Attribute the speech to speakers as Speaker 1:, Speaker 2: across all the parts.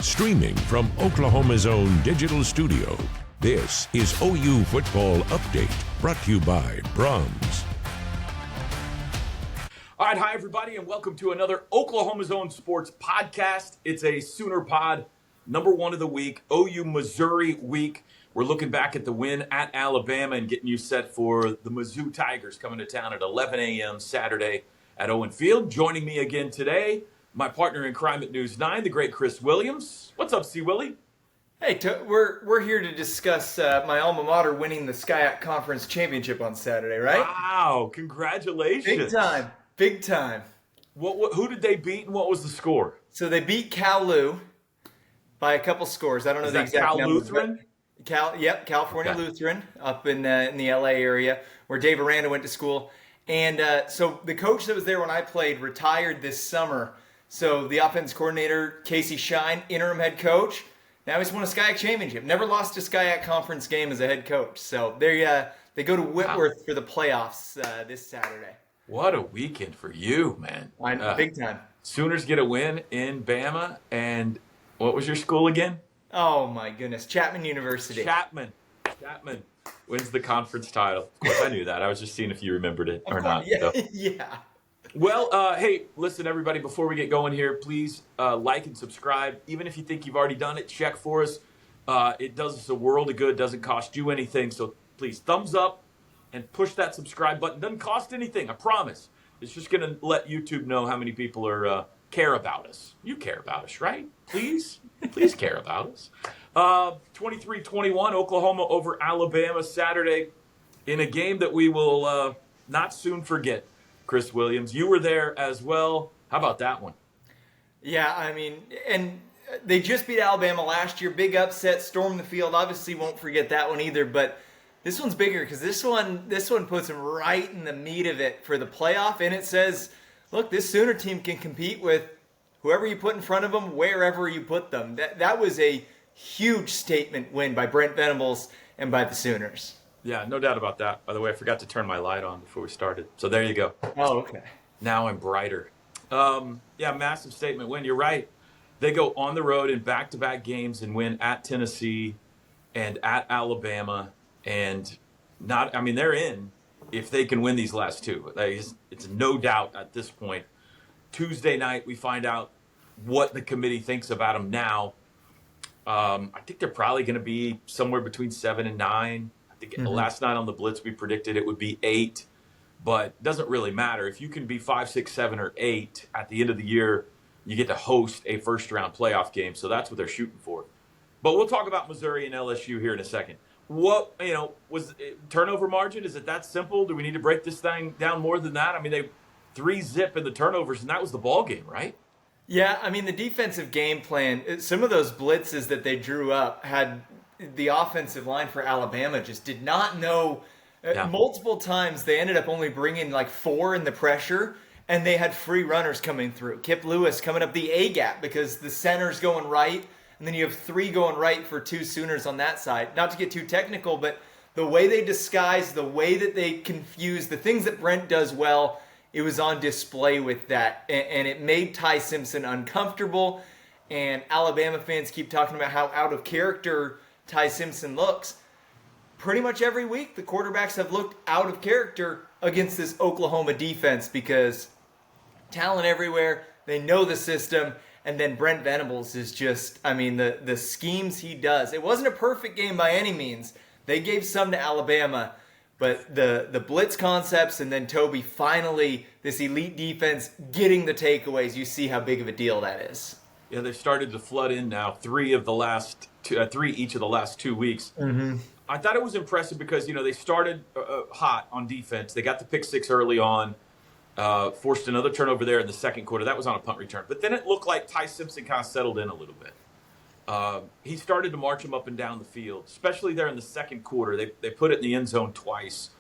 Speaker 1: Streaming from Oklahoma's own digital studio, this is OU Football Update, brought to you by Brahms.
Speaker 2: All right, hi everybody, and welcome to another Oklahoma's Own Sports podcast. It's a Sooner Pod, number one of the week, OU Missouri week. We're looking back at the win at Alabama and getting you set for the Mizzou Tigers coming to town at 11 a.m. Saturday at Owen Field. Joining me again today, my partner in crime at News 9, the great Chris Williams. What's up, C-Willy?
Speaker 3: Hey, we're here to discuss my alma mater winning the SCIAC Conference Championship on Saturday, right?
Speaker 2: Wow, congratulations.
Speaker 3: Big time.
Speaker 2: Who did they beat and what was the score?
Speaker 3: So they beat Cal by a couple scores. I don't know the exact
Speaker 2: Cal
Speaker 3: number.
Speaker 2: Lutheran?
Speaker 3: California Lutheran up in the LA area where Dave Aranda went to school. And so the coach that was there when I played retired this summer. So the offense coordinator, Casey Shine, interim head coach, now he's won a SCIAC championship. Never lost a SCIAC conference game as a head coach. So they go to Whitworth for the playoffs this Saturday.
Speaker 2: What a weekend for you, man.
Speaker 3: Big time.
Speaker 2: Sooners get a win in Bama. And what was your school again?
Speaker 3: Oh, my goodness. Chapman University.
Speaker 2: Chapman wins the conference title. Of course, I knew that. I was just seeing if you remembered it or not.
Speaker 3: Yeah.
Speaker 2: So.
Speaker 3: Yeah.
Speaker 2: Well, hey, listen, everybody, before we get going here, please like and subscribe. Even if you think you've already done it, check for us. It does us a world of good. Doesn't cost you anything. So please, thumbs up and push that subscribe button. Doesn't cost anything, I promise. It's just going to let YouTube know how many people are care about us. You care about us, right? Please care about us. 23-21, Oklahoma over Alabama Saturday in a game that we will not soon forget. Chris Williams, you were there as well. How about that one?
Speaker 3: Yeah, I mean, and they just beat Alabama last year. Big upset, stormed the field. Obviously won't forget that one either, but this one's bigger because this one puts them right in the meat of it for the playoff, and it says, look, this Sooner team can compete with whoever you put in front of them, wherever you put them. That was a huge statement win by Brent Venables and by the Sooners.
Speaker 2: Yeah, no doubt about that. By the way, I forgot to turn my light on before we started. So there you go.
Speaker 3: Oh, okay.
Speaker 2: Now I'm brighter. Yeah, massive statement win. You're right. They go on the road in back-to-back games and win at Tennessee and at Alabama. And they're in if they can win these last two. It's no doubt at this point. Tuesday night, we find out what the committee thinks about them now. I think they're probably going to be somewhere between 7 and 9. I think last night on the Blitz, we predicted it would be 8, but it doesn't really matter. If you can be 5, 6, 7, or 8 at the end of the year, you get to host a first-round playoff game, so that's what they're shooting for. But we'll talk about Missouri and LSU here in a second. What, was turnover margin? Is it that simple? Do we need to break this thing down more than that? I mean, they 3-zip in the turnovers, and that was the ball game, right?
Speaker 3: Yeah, I mean, the defensive game plan, some of those blitzes that they drew up had the offensive line for Alabama just did not know. Multiple times they ended up only bringing like 4 in the pressure, and they had free runners coming through. Kip Lewis coming up the A-gap because the center's going right, and then you have 3 going right for 2 Sooners on that side. Not to get too technical, but the way they disguise, the way that they confuse, the things that Brent does well, it was on display with that. And it made Ty Simpson uncomfortable. And Alabama fans keep talking about how out of character Ty Simpson looks. Pretty much every week, the quarterbacks have looked out of character against this Oklahoma defense because talent everywhere, they know the system, and then Brent Venables is just, the schemes he does. It wasn't a perfect game by any means. They gave some to Alabama, but the blitz concepts and then Toby finally, this elite defense, getting the takeaways, you see how big of a deal that is.
Speaker 2: Yeah, they've started to flood in now, 3 each of the last 2 weeks.
Speaker 3: Mm-hmm.
Speaker 2: I thought it was impressive because, they started hot on defense. They got the pick 6 early on, forced another turnover there in the second quarter. That was on a punt return. But then it looked like Ty Simpson kind of settled in a little bit. He started to march him up and down the field, especially there in the second quarter. They put it in the end zone twice.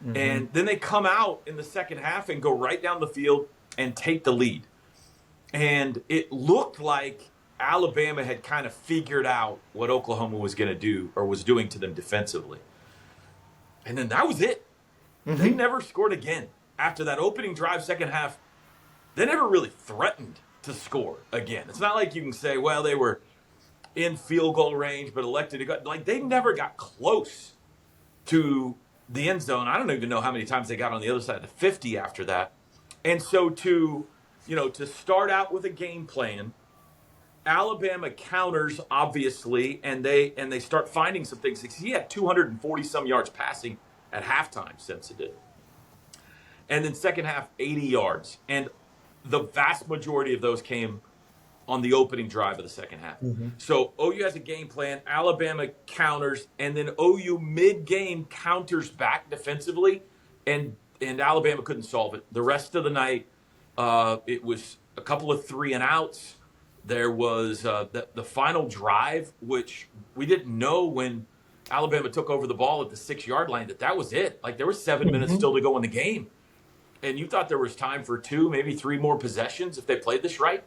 Speaker 2: Mm-hmm. And then they come out in the second half and go right down the field and take the lead. And it looked like Alabama had kind of figured out what Oklahoma was going to do or was doing to them defensively. And then that was it. Mm-hmm. They never scored again. After that opening drive, second half, they never really threatened to score again. It's not like you can say, well, they were in field goal range, but elected to go. Like, they never got close to the end zone. I don't even know how many times they got on the other side of the 50 after that. And so to start out with a game plan, Alabama counters, obviously, and they start finding some things. He had 240 some yards passing at halftime, Simpson did. And then second half, 80 yards. And the vast majority of those came on the opening drive of the second half. Mm-hmm. So OU has a game plan, Alabama counters, and then OU mid-game counters back defensively, and Alabama couldn't solve it. The rest of the night, it was a couple of 3-and-outs. There was the final drive, which we didn't know when Alabama took over the ball at the 6-yard line that was it. Like, there was 7 minutes still to go in the game. And you thought there was time for 2, maybe 3 more possessions if they played this right.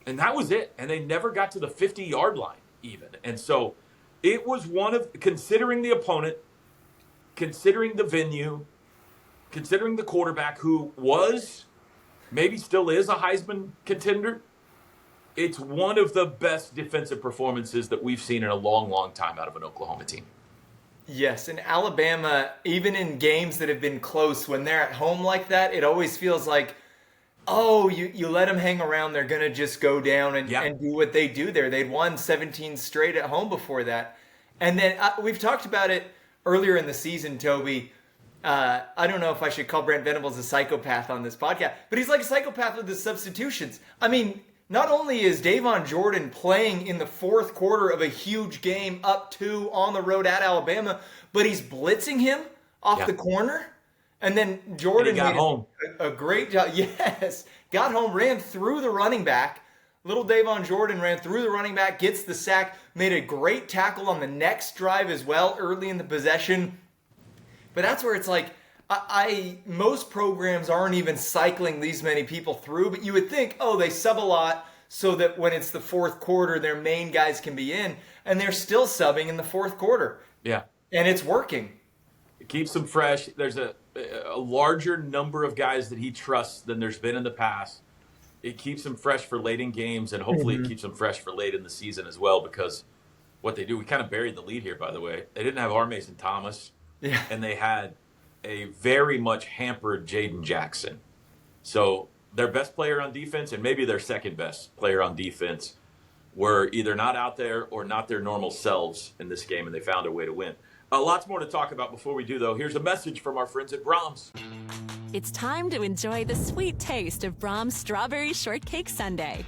Speaker 2: And that was it. And they never got to the 50-yard line even. And so it was one of, considering the opponent, considering the venue, considering the quarterback who was, maybe still is a Heisman contender, it's one of the best defensive performances that we've seen in a long, long time out of an Oklahoma team.
Speaker 3: Yes, and Alabama, even in games that have been close, when they're at home like that, it always feels like, oh, you let them hang around, they're going to just go down and do what they do there. They'd won 17 straight at home before that. And then we've talked about it earlier in the season, Toby. I don't know if I should call Brent Venables a psychopath on this podcast, but he's like a psychopath with his substitutions. I mean, not only is Davon Jordan playing in the fourth quarter of a huge game up 2 on the road at Alabama, but he's blitzing him off the corner. And then Jordan
Speaker 2: got home.
Speaker 3: A great job. Yes, got home, ran through the running back. Little Davon Jordan ran through the running back, gets the sack, made a great tackle on the next drive as well early in the possession. But that's where it's like, most programs aren't even cycling these many people through, but you would think, oh, they sub a lot so that when it's the fourth quarter, their main guys can be in, and they're still subbing in the fourth quarter.
Speaker 2: Yeah.
Speaker 3: And it's working.
Speaker 2: It keeps them fresh. There's a larger number of guys that he trusts than there's been in the past. It keeps them fresh for late in games, and hopefully it keeps them fresh for late in the season as well, because what they do, we kind of buried the lead here, by the way. They didn't have R. Mason Thomas, and they had a very much hampered Jaden Jackson. So their best player on defense and maybe their second best player on defense were either not out there or not their normal selves in this game, and they found a way to win. Lots more to talk about before we do, though. Here's a message from our friends at Brahms.
Speaker 4: It's time to enjoy the sweet taste of Brahms Strawberry Shortcake Sundae.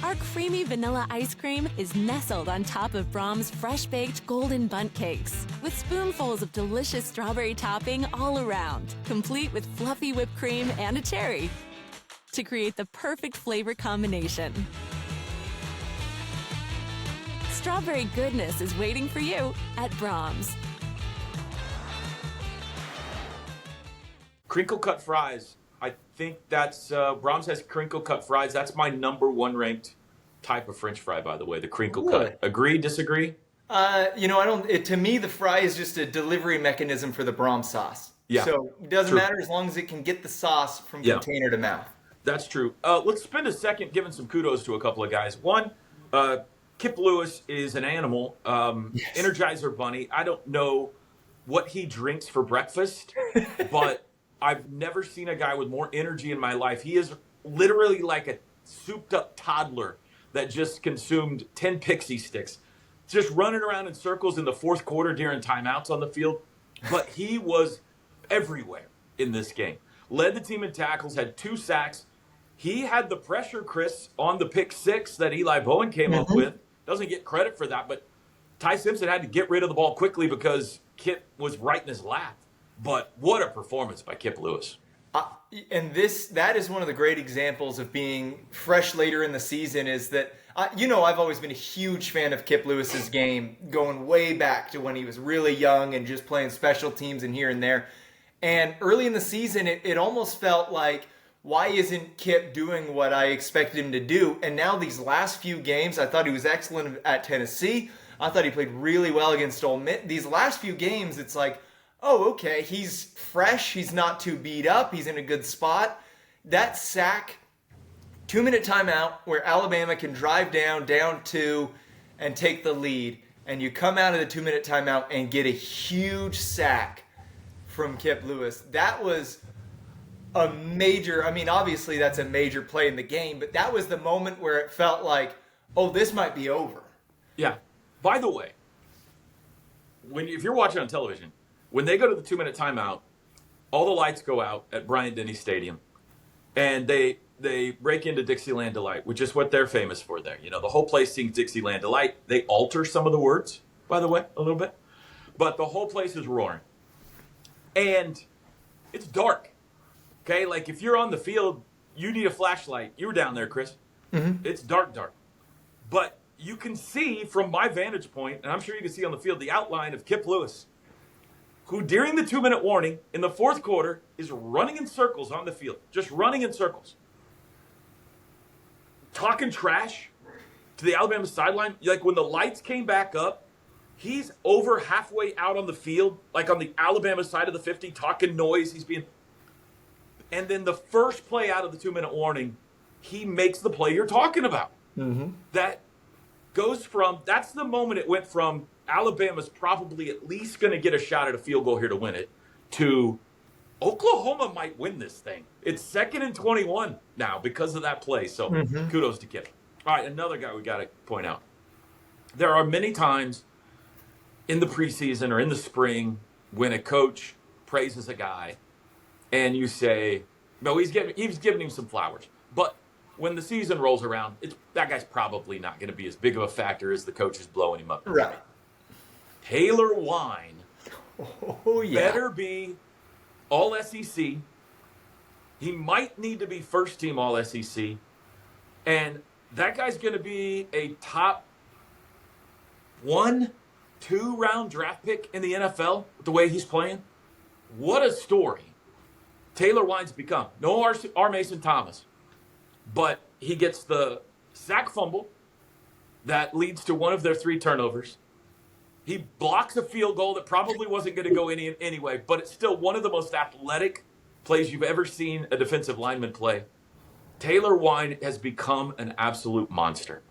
Speaker 4: Our creamy vanilla ice cream is nestled on top of Brahms fresh-baked golden bundt cakes, with spoonfuls of delicious strawberry topping all around, complete with fluffy whipped cream and a cherry, to create the perfect flavor combination. Strawberry goodness is waiting for you at Brahms.
Speaker 2: Crinkle cut fries. I think that's Brahms has crinkle cut fries. That's my number 1 ranked type of French fry, by the way, the crinkle cut. Agree, disagree?
Speaker 3: To me, the fry is just a delivery mechanism for the Brahms sauce.
Speaker 2: Yeah.
Speaker 3: So it doesn't matter as long as it can get the sauce from container to mouth.
Speaker 2: That's true. Let's spend a second giving some kudos to a couple of guys. One, Kip Lewis is an animal. Energizer Bunny. I don't know what he drinks for breakfast, but I've never seen a guy with more energy in my life. He is literally like a souped-up toddler that just consumed 10 pixie sticks, just running around in circles in the fourth quarter during timeouts on the field. But he was everywhere in this game. Led the team in tackles, had 2 sacks. He had the pressure, Chris, on the pick 6 that Eli Bowen came up with. Doesn't get credit for that, but Ty Simpson had to get rid of the ball quickly because Kip was right in his lap. But what a performance by Kip Lewis.
Speaker 3: And that is one of the great examples of being fresh later in the season is that, I've always been a huge fan of Kip Lewis's game, going way back to when he was really young and just playing special teams and here and there. And early in the season, it almost felt like, why isn't Kip doing what I expected him to do? And now these last few games, I thought he was excellent at Tennessee. I thought he played really well against Ole Miss. These last few games, it's like, oh, okay, he's fresh, he's not too beat up, he's in a good spot. That sack, 2-minute timeout where Alabama can drive down 2, and take the lead, and you come out of the 2-minute timeout and get a huge sack from Kip Lewis. That was a major, obviously that's a major play in the game, but that was the moment where it felt like, oh, this might be over.
Speaker 2: Yeah. By the way, if you're watching on television, when they go to the 2-minute timeout, all the lights go out at Bryant-Denny Stadium, and they break into Dixieland Delight, which is what they're famous for there. The whole place sings Dixieland Delight. They alter some of the words, by the way, a little bit. But the whole place is roaring. And it's dark. Okay? Like, if you're on the field, you need a flashlight. You were down there, Chris.
Speaker 3: Mm-hmm.
Speaker 2: It's dark. But you can see from my vantage point, and I'm sure you can see on the field, the outline of Kip Lewis, who during the 2-minute warning in the fourth quarter is running in circles on the field. Just running in circles. Talking trash to the Alabama sideline. Like, when the lights came back up, he's over halfway out on the field, like on the Alabama side of the 50, talking noise. And then the first play out of the 2-minute warning, he makes the play you're talking about.
Speaker 3: Mm-hmm.
Speaker 2: That's the moment it went from Alabama's probably at least going to get a shot at a field goal here to win it, to Oklahoma might win this thing. It's 2nd and 21 now because of that play. So Kudos to Kip. All right, another guy we got to point out. There are many times in the preseason or in the spring when a coach praises a guy and you say, no, he's giving him some flowers. But when the season rolls around, that guy's probably not going to be as big of a factor as the coach is blowing him up.
Speaker 3: Right.
Speaker 2: Taylor Wine better be all SEC. He might need to be first team all SEC. And that guy's going to be a top 1-2 round draft pick in the NFL with the way he's playing. What a story Taylor Wine's become. No R. Mason Thomas. But he gets the sack fumble that leads to one of their 3 turnovers. He blocks a field goal that probably wasn't going to go anyway, but it's still one of the most athletic plays you've ever seen a defensive lineman play. Taylor Wine has become an absolute monster.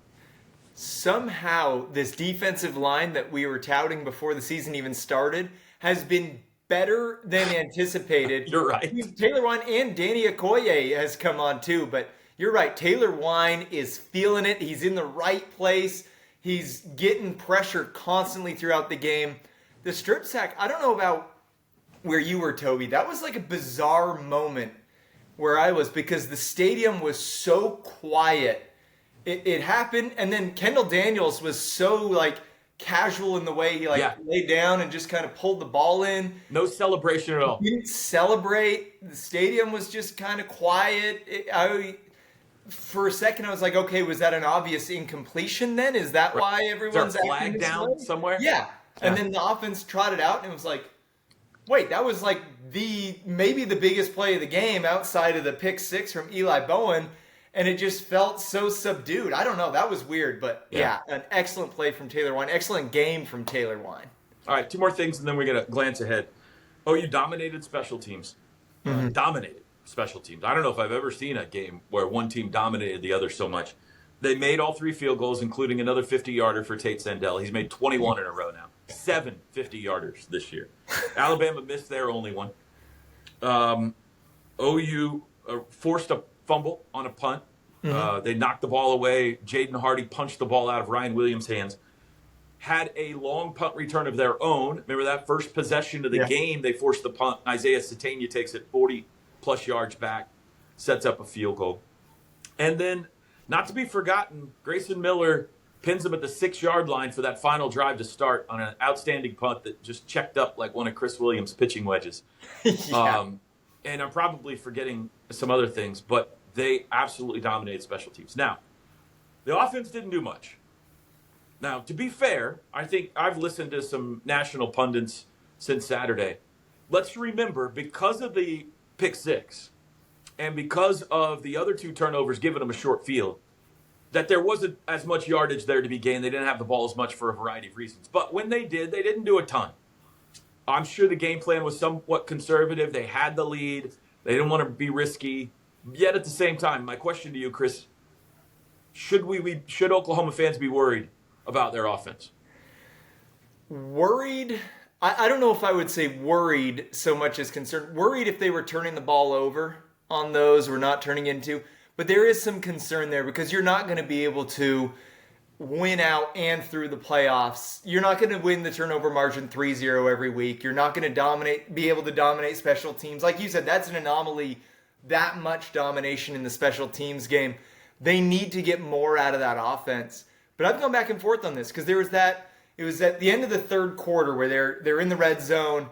Speaker 3: Somehow, this defensive line that we were touting before the season even started has been better than anticipated.
Speaker 2: You're right.
Speaker 3: Taylor Wine and Danny Okoye has come on too, but you're right. Taylor Wine is feeling it. He's in the right place. He's getting pressure constantly throughout the game. The strip sack, I don't know about where you were, Toby. That was like a bizarre moment where I was, because the stadium was so quiet. It happened, and then Kendall Daniels was so casual in the way he laid down and just kind of pulled the ball in.
Speaker 2: No celebration at all.
Speaker 3: He didn't celebrate. The stadium was just kind of quiet. For a second, I was like, okay, was that an obvious incompletion then? Is that why everyone's
Speaker 2: flag down somewhere?
Speaker 3: Yeah. And then the offense trotted out, and it was like, wait, that was maybe the biggest play of the game outside of the pick 6 from Eli Bowen, and it just felt so subdued. I don't know. That was weird, but yeah, an excellent play from Taylor Wine. Excellent game from Taylor Wine.
Speaker 2: All right, 2 more things, and then we're going to glance ahead. You dominated special teams. Dominated special teams. I don't know if I've ever seen a game where one team dominated the other so much. They made all 3 field goals, including another 50-yarder for Tate Sandell. He's made 21 in a row now. 7 50-yarders this year. Alabama missed their only one. OU forced a fumble on a punt. They knocked the ball away. Jaden Hardy punched the ball out of Ryan Williams' hands. Had a long punt return of their own. Remember that first possession of the game? They forced the punt. Isaiah Satania takes it 40-plus yards back, sets up a field goal. And then, not to be forgotten, Grayson Miller pins him at the 6-yard line for that final drive to start on an outstanding punt that just checked up like one of Chris Williams' pitching wedges. And I'm probably forgetting some other things, but they absolutely dominated special teams. Now, the offense didn't do much. Now, to be fair, I think I've listened to some national pundits since Saturday. Let's remember, because of the pick 6 and because of the other 2 turnovers giving them a short field, that there wasn't as much yardage there to be gained. They didn't have the ball as much for a variety of reasons. But when they did, they didn't do a ton. I'm sure the game plan was somewhat conservative. They had the lead. They didn't want to be risky. Yet at the same time, my question to you, Chris, should Oklahoma fans be worried about their offense?
Speaker 3: Worried. I don't know if I would say worried so much as concerned. Worried if they were turning the ball over on those or not turning into. But there is some concern there because you're not going to be able to win out and through the playoffs. You're not going to win the turnover margin 3-0 every week. You're not going to be able to dominate special teams. Like you said, that's an anomaly, that much domination in the special teams game. They need to get more out of that offense. But I've gone back and forth on this because it was at the end of the third quarter where they're in the red zone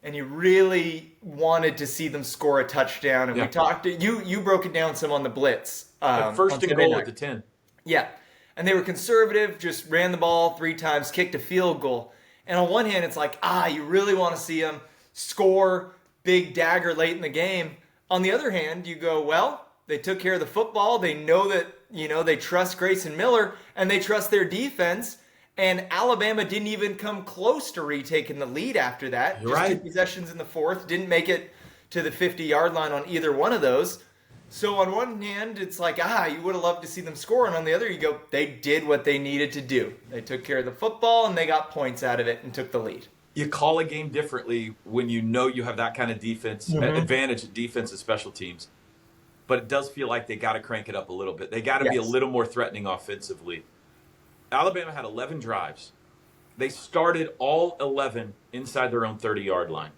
Speaker 3: and you really wanted to see them score a touchdown. And we talked, you broke it down some on the blitz.
Speaker 2: First and goal at the 10.
Speaker 3: Yeah. And they were conservative, just ran the ball 3 times, kicked a field goal. And on one hand, it's like, you really want to see them score big dagger late in the game. On the other hand, you go, well, they took care of the football. They know that, they trust Grayson Miller and they trust their defense. And Alabama didn't even come close to retaking the lead after that.
Speaker 2: You're right.
Speaker 3: 2 possessions in the fourth, didn't make it to the 50-yard line on either one of those. So on one hand, it's like, you would have loved to see them score. And on the other, you go, they did what they needed to do. They took care of the football, and they got points out of it and took the lead.
Speaker 2: You call a game differently when you know you have that kind of defense, advantage at defense and special teams. But it does feel like they got to crank it up a little bit. They got to be a little more threatening offensively. Alabama had 11 drives. They started all 11 inside their own 30-yard line.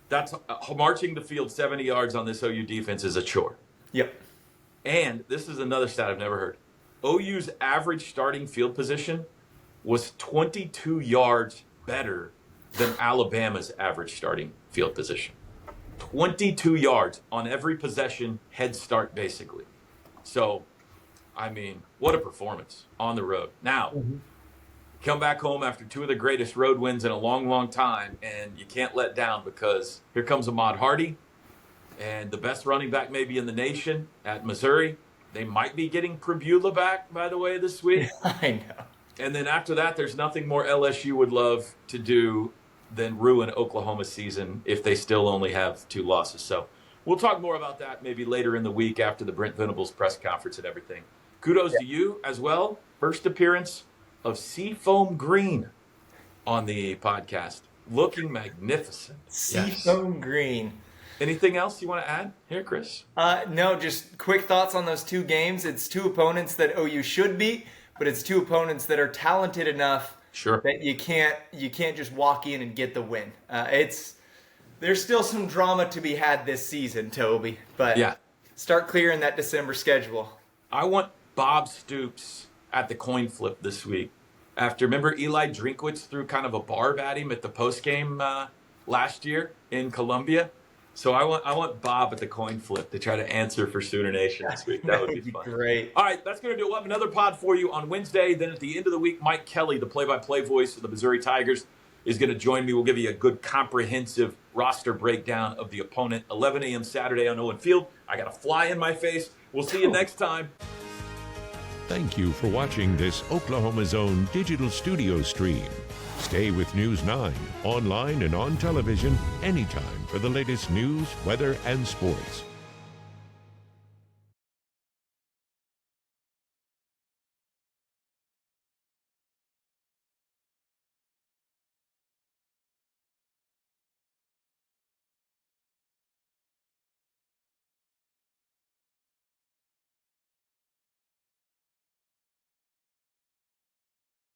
Speaker 2: That's marching the field 70 yards on this OU defense is a chore.
Speaker 3: Yep.
Speaker 2: And this is another stat I've never heard. OU's average starting field position was 22 yards better than Alabama's average starting field position. 22 yards on every possession, head start basically. So, what a performance on the road. Now, come back home after 2 of the greatest road wins in a long, long time, and you can't let down because here comes Ahmad Hardy and the best running back maybe in the nation at Missouri. They might be getting Prabula back, by the way, this week.
Speaker 3: I know.
Speaker 2: And then after that, there's nothing more LSU would love to do than ruin Oklahoma's season if they still only have 2 losses. So we'll talk more about that maybe later in the week after the Brent Venables press conference and everything. Kudos to you as well. First appearance of Seafoam Green on the podcast. Looking magnificent.
Speaker 3: Seafoam Green.
Speaker 2: Anything else you want to add here, Chris?
Speaker 3: No, just quick thoughts on those 2 games. It's 2 opponents that OU should beat, but it's 2 opponents that are talented enough that you can't just walk in and get the win. There's still some drama to be had this season, Toby, but start clearing that December schedule.
Speaker 2: I want Bob Stoops at the coin flip this week. Remember Eli Drinkwitz threw kind of a barb at him at the postgame last year in Columbia? So I want Bob at the coin flip to try to answer for Sooner Nation this week. That would be fun.
Speaker 3: Great.
Speaker 2: All right, that's going to do it. We'll have another pod for you on Wednesday. Then at the end of the week, Mike Kelly, the play-by-play voice of the Missouri Tigers, is going to join me. We'll give you a good comprehensive roster breakdown of the opponent. 11 a.m. Saturday on Owen Field. I got a fly in my face. We'll see you next time.
Speaker 1: Thank you for watching this Oklahoma Zone digital studio stream. Stay with News 9, online and on television anytime for the latest news, weather, and sports.